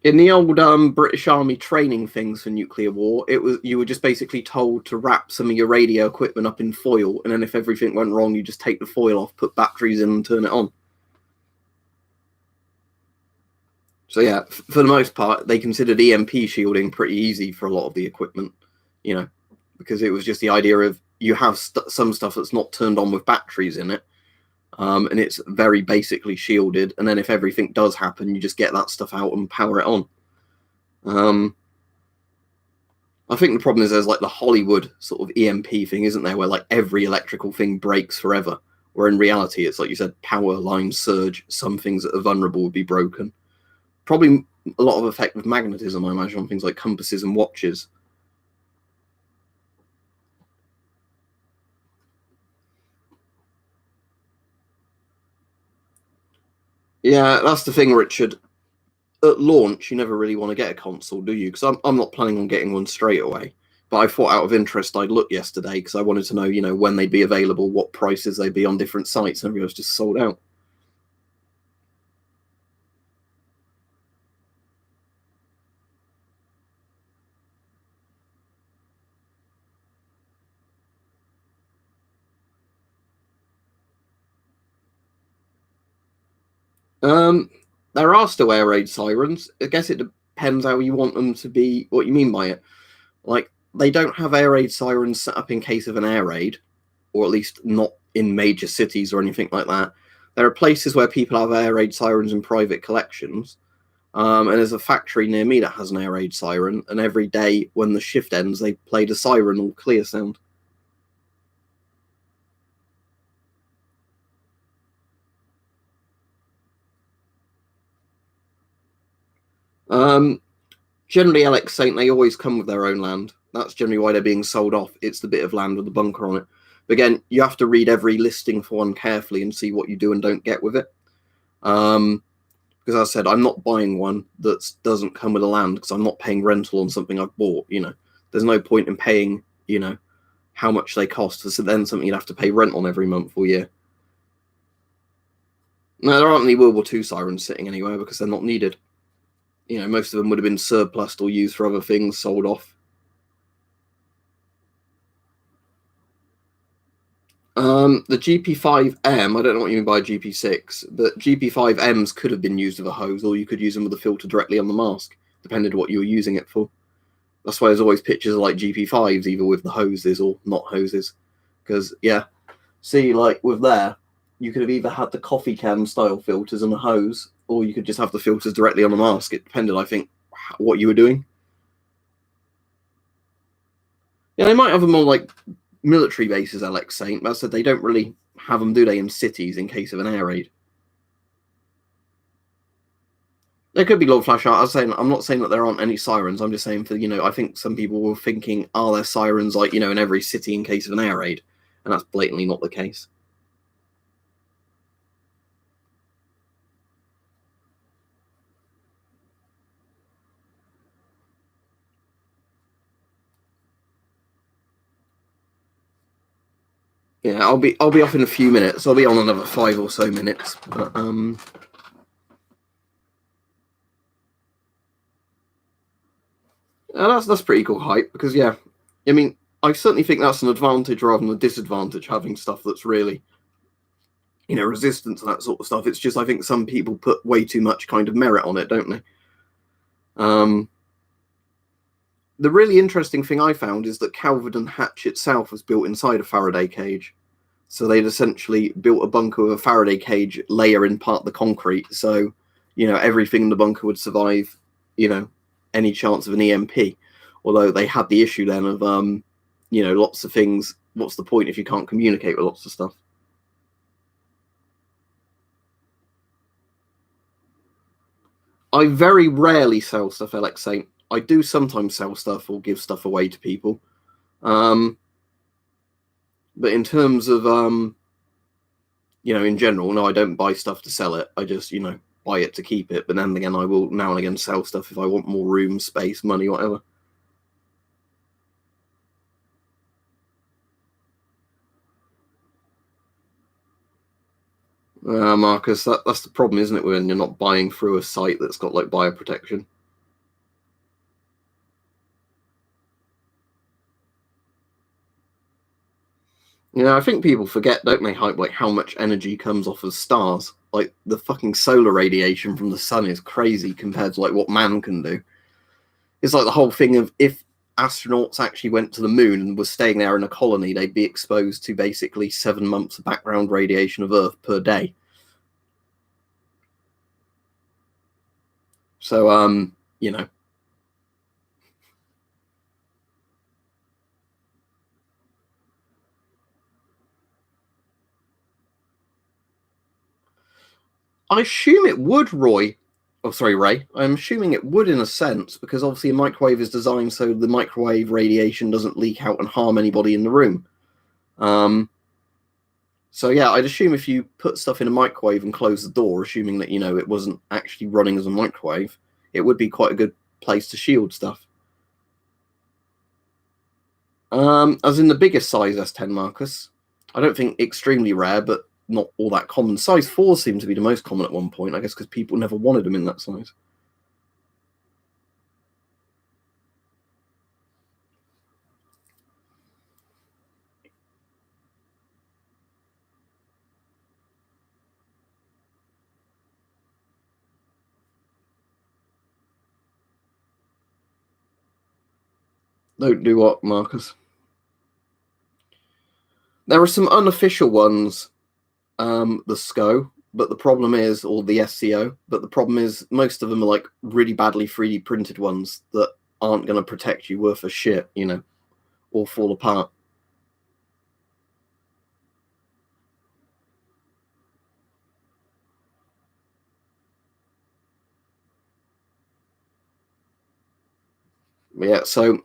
In the old British Army training things for nuclear war, you were just basically told to wrap some of your radio equipment up in foil, and then if everything went wrong, you just take the foil off, put batteries in, and turn it on. So yeah, for the most part, they considered EMP shielding pretty easy for a lot of the equipment, because it was just the idea of you have some stuff that's not turned on with batteries in it, and it's very basically shielded, and then if everything does happen, you just get that stuff out and power it on. I think the problem is there's like the Hollywood sort of EMP thing, isn't there, where like every electrical thing breaks forever, where in reality it's like you said, power lines surge, some things that are vulnerable would be broken. Probably a lot of effect with magnetism, I imagine, on things like compasses and watches. Yeah, that's the thing, Richard. At launch, you never really want to get a console, do you? Because I'm not planning on getting one straight away. But I thought out of interest I'd look yesterday because I wanted to know, when they'd be available, what prices they'd be on different sites, and everything was just sold out. There are still air raid sirens. I guess it depends how you want them to be, what you mean by it. Like, they don't have air raid sirens set up in case of an air raid, or at least not in major cities or anything like that. There are places where people have air raid sirens in private collections. And there's a factory near me that has an air raid siren, and every day when the shift ends, they play the siren all clear sound. Generally, Alex Saint, they always come with their own land. That's generally why they're being sold off. It's the bit of land with the bunker on it. But again, you have to read every listing for one carefully and see what you do and don't get with it. Because as I said, I'm not buying one that doesn't come with a land because I'm not paying rental on something I've bought. There's no point in paying, how much they cost. So then something you'd have to pay rent on every month or year. No, there aren't any World War II sirens sitting anywhere because they're not needed. Most of them would have been surplused or used for other things, sold off. The GP5M, I don't know what you mean by GP6, but GP5Ms could have been used with a hose, or you could use them with a filter directly on the mask, depending on what you were using it for. That's why there's always pictures of like GP5s, either with the hoses or not hoses. Because, see, like with there, you could have either had the coffee can style filters and a hose, or you could just have the filters directly on the mask. It depended, I think, what you were doing. Yeah, they might have them on like military bases, Alex Saint, but I said they don't really have them, do they, in cities in case of an air raid? There could be log flash out. I'm not saying that there aren't any sirens. I'm just saying I think some people were thinking, are there sirens like, in every city in case of an air raid? And that's blatantly not the case. Yeah, I'll be off in a few minutes. I'll be on another 5 or so minutes. But that's pretty cool hype because I certainly think that's an advantage rather than a disadvantage, having stuff that's really resistant to that sort of stuff. It's just I think some people put way too much kind of merit on it, don't they? The really interesting thing I found is that Calvert Hatch itself was built inside a Faraday cage. So they'd essentially built a bunker with a Faraday cage layer in part the concrete. So, everything in the bunker would survive, any chance of an EMP. Although they had the issue then of, lots of things. What's the point if you can't communicate with lots of stuff? I very rarely sell stuff, Alex Saint. I do sometimes sell stuff or give stuff away to people. But in terms of, in general, no, I don't buy stuff to sell it. I just, buy it to keep it. But then again, I will now and again sell stuff if I want more room, space, money, whatever. Marcus, that's the problem, isn't it, when you're not buying through a site that's got like buyer protection? I think people forget, don't they, how much energy comes off of stars. Like the fucking solar radiation from the sun is crazy compared to like what man can do. It's like the whole thing of if astronauts actually went to the moon and were staying there in a colony, they'd be exposed to basically 7 months of background radiation of Earth per day. So, you know. I assume it would, Roy. Oh, sorry, Ray. I'm assuming it would in a sense, because obviously a microwave is designed so the microwave radiation doesn't leak out and harm anybody in the room. So yeah, I'd assume if you put stuff in a microwave and close the door, assuming that, you know, it wasn't actually running as a microwave, it would be quite a good place to shield stuff. As in the biggest size S10, Marcus. I don't think extremely rare, but not all that common. Size 4 seemed to be the most common at one point, I guess because people never wanted them in that size. Don't do what, Marcus? There are some unofficial ones, the SCO, but the problem is, or the SCO, but the problem is most of them are like really badly 3D printed ones that aren't going to protect you worth a shit, you know, or fall apart. Yeah, so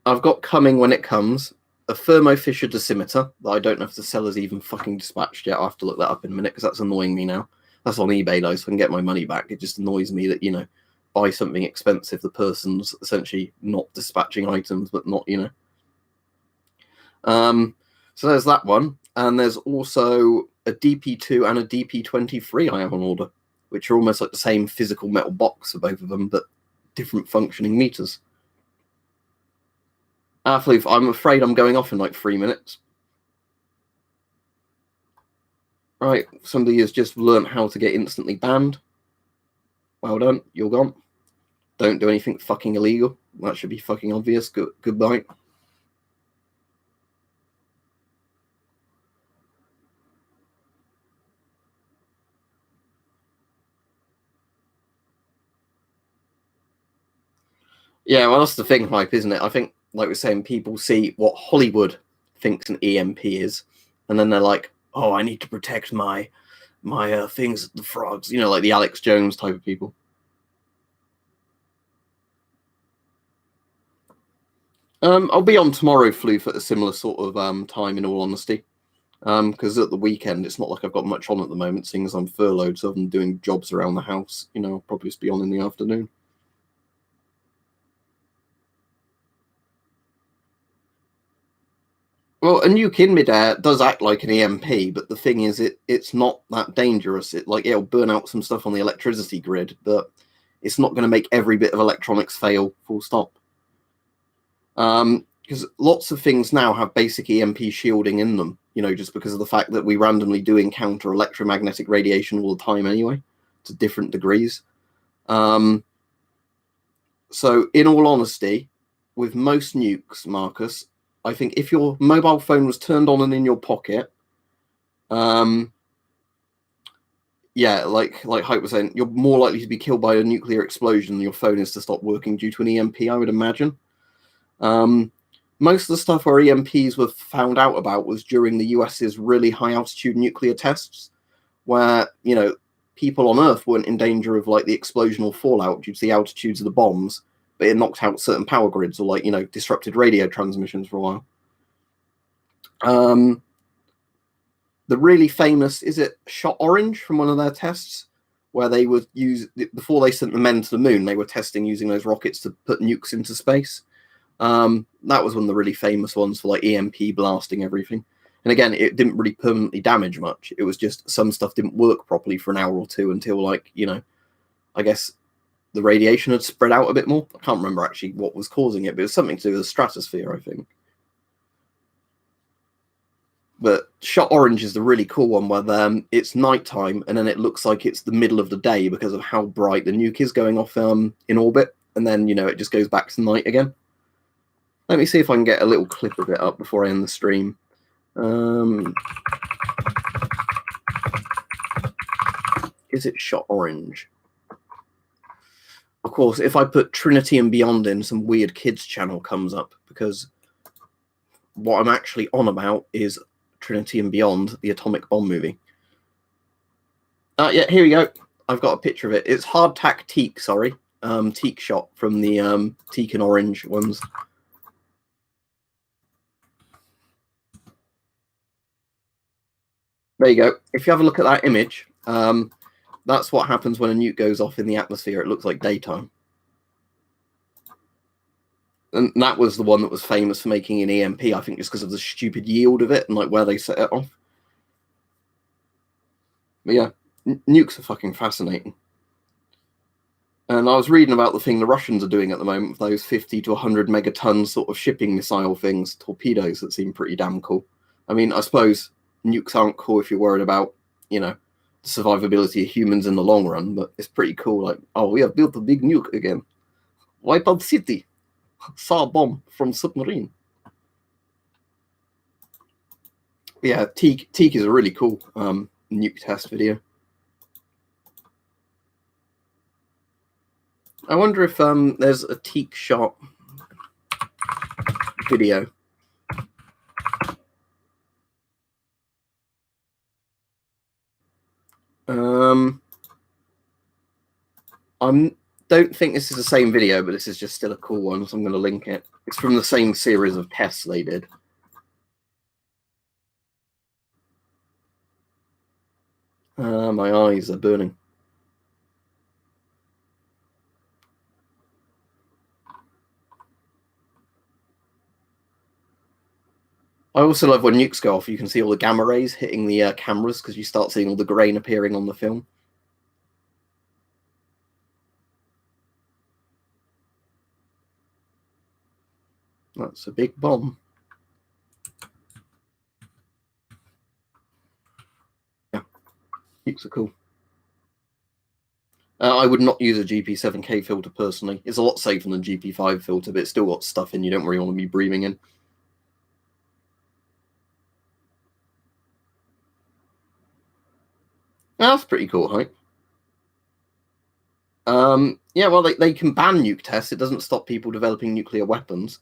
I've got coming when it comes a Thermo Fisher dosimeter that I don't know if the seller's even fucking dispatched yet. I'll have to look that up in a minute because that's annoying me now. That's on eBay though, so I can get my money back. It just annoys me that, you know, buy something expensive, the person's essentially not dispatching items, but not, you know. So there's that one. And there's also a DP2 and a DP23 I have on order, which are almost like the same physical metal box for both of them, but different functioning meters. Floof, I'm afraid I'm going off in like 3 minutes. Right, somebody has just learned how to get instantly banned. Well done, you're gone. Don't do anything fucking illegal. That should be fucking obvious. Goodbye. Yeah, well, that's the thing, Hype, isn't it? I think, like we're saying, people see what Hollywood thinks an EMP is, and then they're like, oh, I need to protect my things, the frogs, you know, like the Alex Jones type of people. I'll be on tomorrow, Floof, at a similar sort of time, in all honesty. Because at the weekend, it's not like I've got much on at the moment, seeing as I'm furloughed, so I'm doing jobs around the house. You know, I'll probably just be on in the afternoon. Well, a nuke in midair does act like an EMP, but the thing is, it's not that dangerous. It'll burn out some stuff on the electricity grid, but it's not going to make every bit of electronics fail. Full stop. Because lots of things now have basic EMP shielding in them. You know, just because of the fact that we randomly do encounter electromagnetic radiation all the time anyway, to different degrees. So, in all honesty, with most nukes, Marcus, I think if your mobile phone was turned on and in your pocket, yeah, like Hype was saying, you're more likely to be killed by a nuclear explosion than your phone is to stop working due to an EMP, I would imagine. Most of the stuff where EMPs were found out about was during the US's really high altitude nuclear tests, where, you know, people on Earth weren't in danger of like the explosional fallout due to the altitudes of the bombs, but it knocked out certain power grids or, like, you know, disrupted radio transmissions for a while. The really famous, is it Shot Orange from one of their tests, where they would use, before they sent the men to the moon, they were testing using those rockets to put nukes into space. That was one of the really famous ones for like EMP blasting everything. And again, it didn't really permanently damage much. It was just some stuff didn't work properly for an hour or two until, like, you know, I guess the radiation had spread out a bit more. I can't remember actually what was causing it, but it was something to do with the stratosphere, I think. But Shot Orange is the really cool one where it's nighttime and then it looks like it's the middle of the day because of how bright the nuke is going off in orbit. And then, you know, it just goes back to night again. Let me see if I can get a little clip of it up before I end the stream. Is it shot orange? Of course, if I put Trinity and Beyond in, some weird kids channel comes up, because what I'm actually on about is Trinity and Beyond, the atomic bomb movie. Yeah, here we go. I've got a picture of it. It's hardtack teak, sorry. Teak shot from the teak and orange ones. There you go. If you have a look at that image, that's what happens when a nuke goes off in the atmosphere. It looks like daytime. And that was the one that was famous for making an EMP, I think, just because of the stupid yield of it and like where they set it off. But yeah, nukes are fucking fascinating. And I was reading about the thing the Russians are doing at the moment with those 50 to 100 megaton sort of shipping missile things, torpedoes, that seem pretty damn cool. I mean, I suppose nukes aren't cool if you're worried about, you know, the survivability of humans in the long run, but it's pretty cool. Like, oh, we have built a big nuke again. Wipe out city. Saw a bomb from submarine. Yeah, Teak is a really cool nuke test video. I wonder if there's a Teak shot video. I don't think this is the same video, but this is just still a cool one, so I'm going to link it. It's from the same series of tests they did. My eyes are burning. I also love when nukes go off, you can see all the gamma rays hitting the cameras, because you start seeing all the grain appearing on the film. That's a big bomb. Yeah, nukes are cool. I would not use a GP7K filter personally. It's a lot safer than GP5 filter, but it's still got stuff in you don't really want to be breathing in. That's pretty cool hype. Yeah, well, they can ban nuke tests. It doesn't stop people developing nuclear weapons.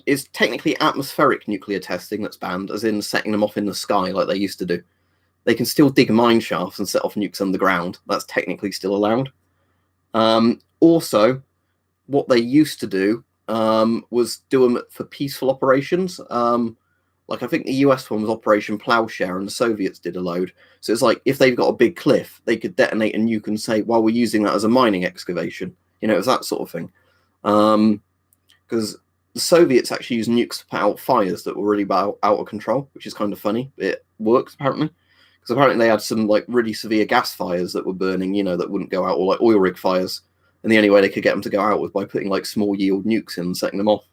It's technically atmospheric nuclear testing that's banned, as in setting them off in the sky like they used to do. They can still dig mine shafts and set off nukes underground. That's technically still allowed. Also, what they used to do was do them for peaceful operations. Like I think the US one was Operation Plowshare, and the Soviets did a load. So it's like if they've got a big cliff, they could detonate a nuke and say, "Well, we're using that as a mining excavation." You know, it's that sort of thing. Because the Soviets actually used nukes to put out fires that were really out of control, which is kind of funny. It works apparently, because apparently they had some like really severe gas fires that were burning, you know, that wouldn't go out, or like oil rig fires. And the only way they could get them to go out was by putting like small yield nukes in and setting them off.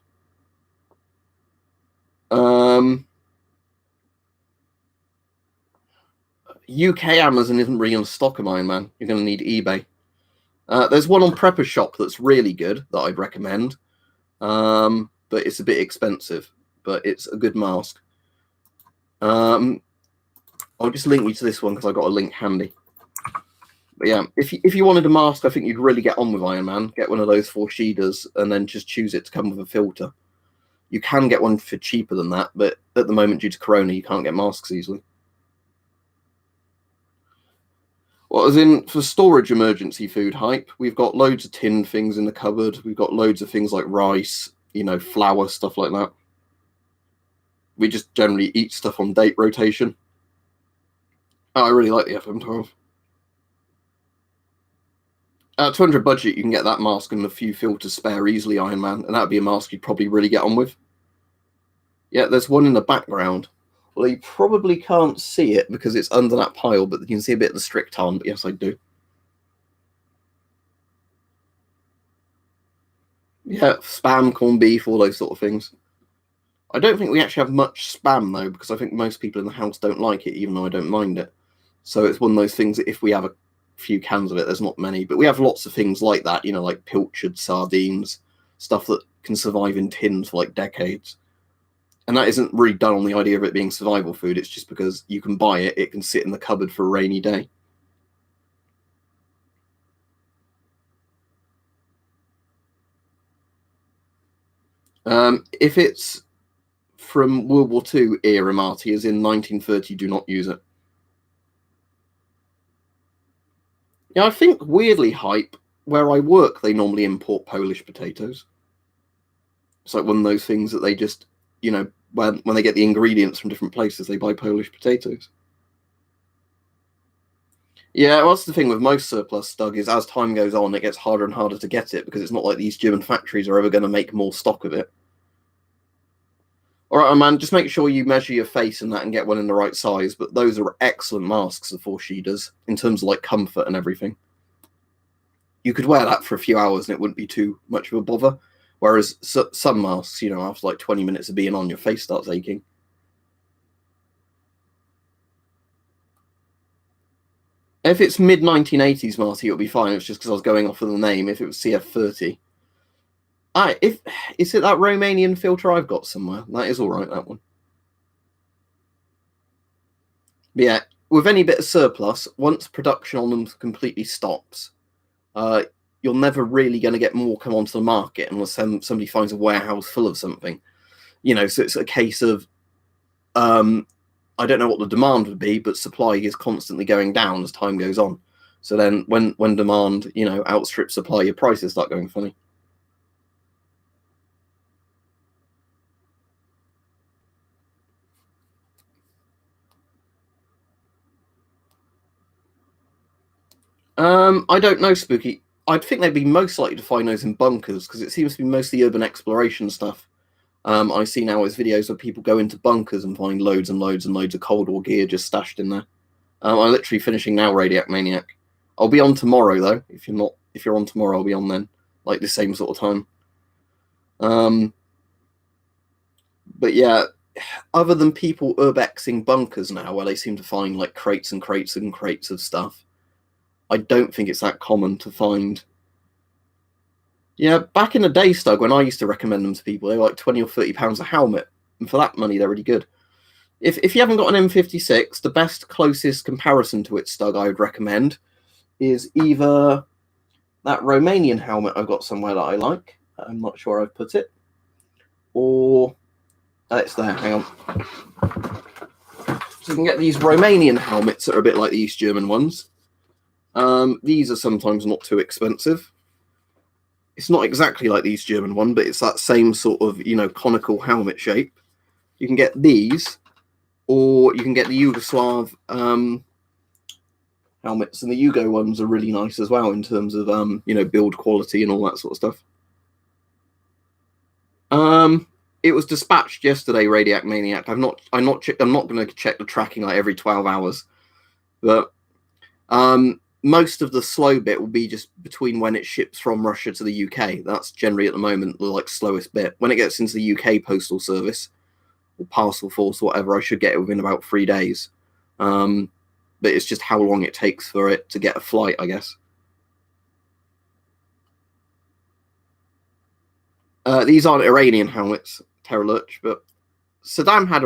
UK Amazon isn't really on stock of mine, man. You're going to need eBay. There's one on Prepper Shop that's really good that I'd recommend, but it's a bit expensive. But it's a good mask. I'll just link you to this one because I got a link handy. But yeah, if you wanted a mask, I think you'd really get on with Iron Man. Get one of those 4 Sheeders and then just choose it to come with a filter. You can get one for cheaper than that, but at the moment, due to Corona, you can't get masks easily. Well, as in for storage emergency food hype, we've got loads of tinned things in the cupboard. We've got loads of things like rice, you know, flour, stuff like that. We just generally eat stuff on date rotation. Oh, I really like the FM12. 200 budget, you can get that mask and a few filters spare easily, Iron Man, and that'd be a mask you'd probably really get on with. Yeah, there's one in the background. Well, you probably can't see it because it's under that pile, but you can see a bit of the Stricton, but yes, I do. Yeah, spam, corned beef, all those sort of things. I don't think we actually have much spam, though, because I think most people in the house don't like it, even though I don't mind it. So it's one of those things that if we have a few cans of it, there's not many. But we have lots of things like that, you know, like pilchard sardines, stuff that can survive in tins for like decades. And that isn't really done on the idea of it being survival food. It's just because you can buy it, it can sit in the cupboard for a rainy day. If it's from World War II era, Marty, as in 1930, do not use it. Yeah, I think weirdly, Hype, where I work, they normally import Polish potatoes. It's like one of those things that they just, you know, when they get the ingredients from different places, they buy Polish potatoes. Yeah, well, that's the thing with most surplus, Doug, is as time goes on, it gets harder and harder to get it because it's not like these German factories are ever going to make more stock of it. All right, man, just make sure you measure your face and that and get one in the right size. But those are excellent masks, the 4Sheeders, in terms of like comfort and everything. You could wear that for a few hours and it wouldn't be too much of a bother. Whereas some masks, you know, after like 20 minutes of being on, your face starts aching. If it's mid-1980s, Marty, it'll be fine. It's just because I was going off of the name. If it was CF30. Is it that Romanian filter I've got somewhere? That is all right, that one. But yeah, with any bit of surplus, once production on them completely stops, you're never really going to get more come onto the market unless somebody finds a warehouse full of something. You know, so it's a case of, I don't know what the demand would be, but supply is constantly going down as time goes on. So then when demand, you know, outstrips supply, your prices start going funny. I don't know, Spooky. I'd think they'd be most likely to find those in bunkers because it seems to be mostly urban exploration stuff. I see now as videos where people go into bunkers and find loads and loads and loads of Cold War gear just stashed in there. I'm literally finishing now, Radiac Maniac. I'll be on tomorrow though. If you're on tomorrow, I'll be on then, like the same sort of time. But yeah, other than people urbexing bunkers now, where they seem to find like crates and crates and crates of stuff, I don't think it's that common to find. Yeah, back in the day, Stug, when I used to recommend them to people, they were like £20 or £30 a helmet, and for that money, they're really good. If you haven't got an M56, the best closest comparison to it, Stug, I would recommend is either that Romanian helmet I've got somewhere that I like. I'm not sure I've put it, or it's there. Hang on. So you can get these Romanian helmets that are a bit like the East German ones. These are sometimes not too expensive. It's not exactly like the East German one, but it's that same sort of, you know, conical helmet shape. You can get these, or you can get the Yugoslav helmets, and the Yugo ones are really nice as well in terms of you know, build quality and all that sort of stuff. It was dispatched yesterday, Radiac Maniac. I'm not going to check the tracking like every 12 hours, but most of the slow bit will be just between when it ships from Russia to the UK. That's generally at the moment the like slowest bit. When it gets into the UK postal service or parcel force or whatever, I should get it within about 3 days. But it's just how long it takes for it to get a flight, I guess. These aren't Iranian helmets, Terror Lurch, but Saddam had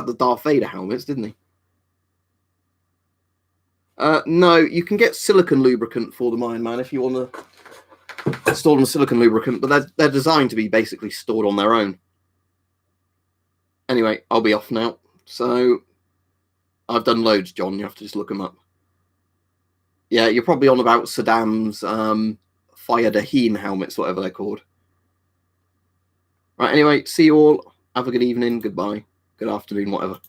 the Darth Vader helmets, didn't he? No, you can get silicon lubricant for them, Iron Man, if you want to store them silicon lubricant, but they're designed to be basically stored on their own. Anyway, I'll be off now. So I've done loads, John. You have to just look them up. Yeah, you're probably on about Saddam's Fayadaheen helmets, whatever they're called. Right, anyway, see you all. Have a good evening. Goodbye. Good afternoon, whatever.